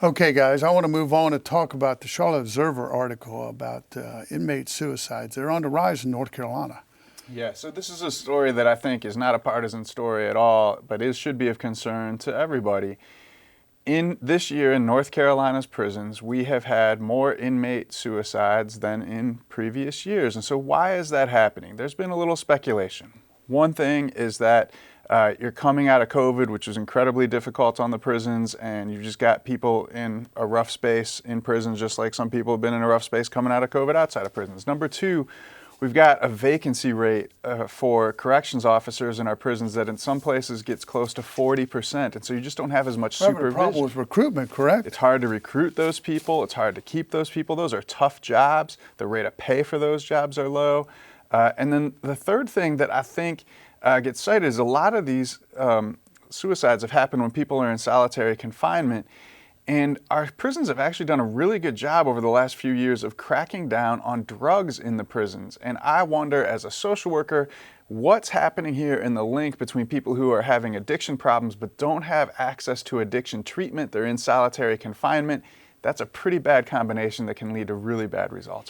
Okay, guys, I want to move on and talk about the Charlotte Observer article about inmate suicides. They're on the rise in North Carolina. Yeah, so this is a story that I think is not a partisan story at all, but it should be of concern to everybody. In this year in North Carolina's prisons, we have had more inmate suicides than in previous years. And so why is that happening? There's been a little speculation. One thing is that you're coming out of COVID, which was incredibly difficult on the prisons, and you've just got people in a rough space in prisons, just like some people have been in a rough space coming out of COVID outside of prisons. Number two, we've got a vacancy rate for corrections officers in our prisons that in some places gets close to 40%. And so you just don't have as much supervision. The problem with recruitment, correct? It's hard to recruit those people. It's hard to keep those people. Those are tough jobs. The rate of pay for those jobs are low. And then the third thing that I think gets cited is a lot of these suicides have happened when people are in solitary confinement. And our prisons have actually done a really good job over the last few years of cracking down on drugs in the prisons. And I wonder, as a social worker, what's happening here in the link between people who are having addiction problems but don't have access to addiction treatment. They're in solitary confinement. That's a pretty bad combination that can lead to really bad results.